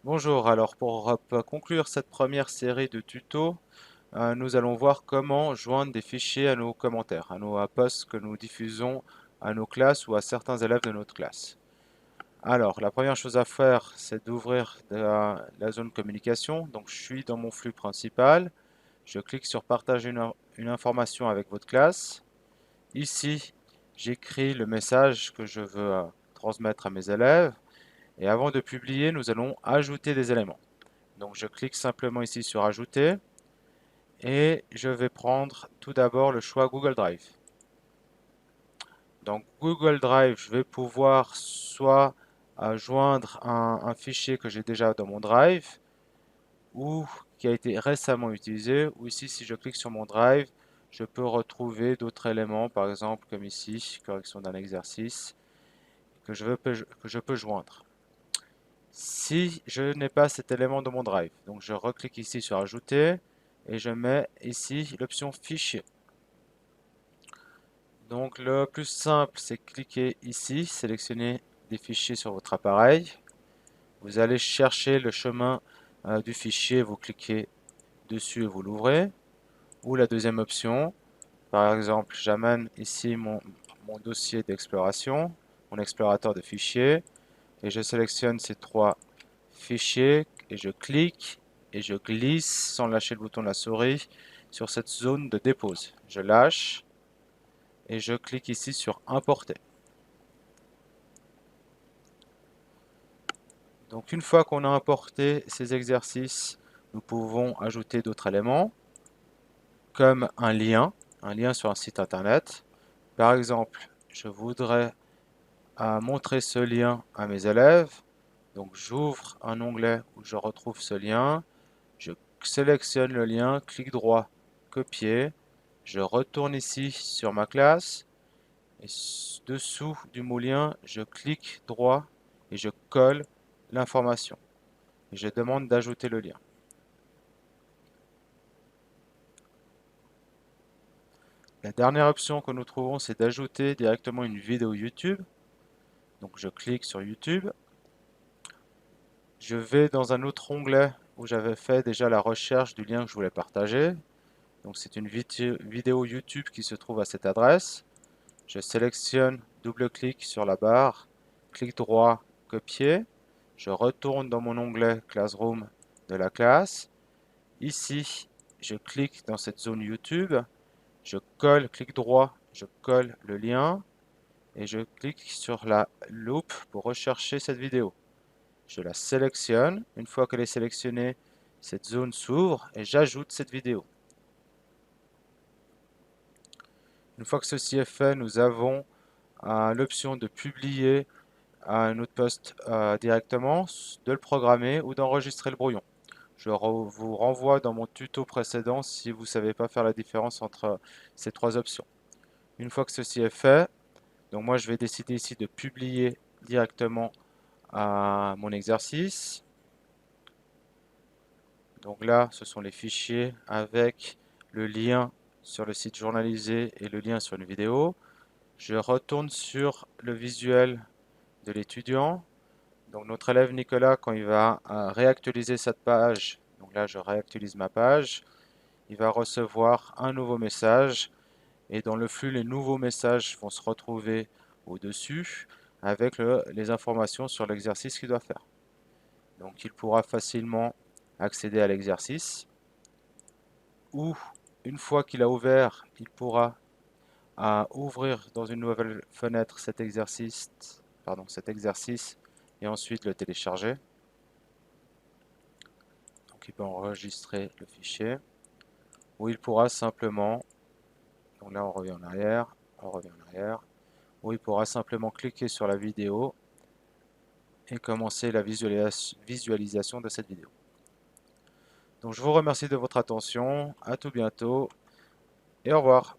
Bonjour, alors pour conclure cette première série de tutos, nous allons voir comment joindre des fichiers à nos commentaires, à nos posts que nous diffusons à nos classes ou à certains élèves de notre classe. Alors, la première chose à faire, c'est d'ouvrir la zone communication. Donc, je suis dans mon flux principal. Je clique sur partager une information avec votre classe. Ici, j'écris le message que je veux transmettre à mes élèves. Et avant de publier, nous allons ajouter des éléments. Donc je clique simplement ici sur ajouter et je vais prendre tout d'abord le choix Google Drive. Donc Google Drive, je vais pouvoir soit joindre un fichier que j'ai déjà dans mon Drive ou qui a été récemment utilisé, ou ici si je clique sur mon Drive, je peux retrouver d'autres éléments, par exemple comme ici, correction d'un exercice, que je peux joindre. Si je n'ai pas cet élément dans mon Drive, donc je reclique ici sur ajouter et je mets ici l'option fichier. Donc le plus simple, c'est cliquer ici, sélectionner des fichiers sur votre appareil. Vous allez chercher le chemin du fichier, vous cliquez dessus et vous l'ouvrez. Ou la deuxième option, par exemple, j'amène ici mon dossier d'exploration, mon explorateur de fichiers, et je sélectionne ces trois fichiers et je clique et je glisse sans lâcher le bouton de la souris sur cette zone de dépose. Je lâche et je clique ici sur importer. Donc une fois qu'on a importé ces exercices, nous pouvons ajouter d'autres éléments comme un lien sur un site internet. Par exemple, je voudrais montrer ce lien à mes élèves. Donc j'ouvre un onglet où je retrouve ce lien. Je sélectionne le lien, clic droit, copier. Je retourne ici sur ma classe. Et dessous du mot lien, je clique droit et je colle l'information. Et je demande d'ajouter le lien. La dernière option que nous trouvons, c'est d'ajouter directement une vidéo YouTube. Donc je clique sur YouTube. Je vais dans un autre onglet où j'avais fait déjà la recherche du lien que je voulais partager. Donc c'est une vidéo YouTube qui se trouve à cette adresse. Je sélectionne, double-clic sur la barre, clic droit, copier. Je retourne dans mon onglet Classroom de la classe. Ici, je clique dans cette zone YouTube. Je colle, clic droit, je colle le lien et je clique sur la loupe pour rechercher cette vidéo. Je la sélectionne. Une fois qu'elle est sélectionnée, cette zone s'ouvre et j'ajoute cette vidéo. Une fois que ceci est fait, nous avons l'option de publier notre post directement, de le programmer ou d'enregistrer le brouillon. Je vous renvoie dans mon tuto précédent si vous ne savez pas faire la différence entre ces trois options. Une fois que ceci est fait, donc moi je vais décider ici de publier directement mon exercice. Donc là, ce sont les fichiers avec le lien sur le site journalisé et le lien sur une vidéo. Je retourne sur le visuel de l'étudiant. Donc notre élève Nicolas, quand il va réactualiser cette page, donc là je réactualise ma page, il va recevoir un nouveau message et dans le flux, les nouveaux messages vont se retrouver au-dessus avec les informations sur l'exercice qu'il doit faire. Donc il pourra facilement accéder à l'exercice ou une fois qu'il a ouvert, il pourra ouvrir dans une nouvelle fenêtre cet exercice et ensuite le télécharger. Donc il peut enregistrer le fichier ou il pourra simplement, donc là on revient en arrière, ou il pourra simplement cliquer sur la vidéo et commencer la visualisation de cette vidéo. Donc je vous remercie de votre attention, à tout bientôt et au revoir.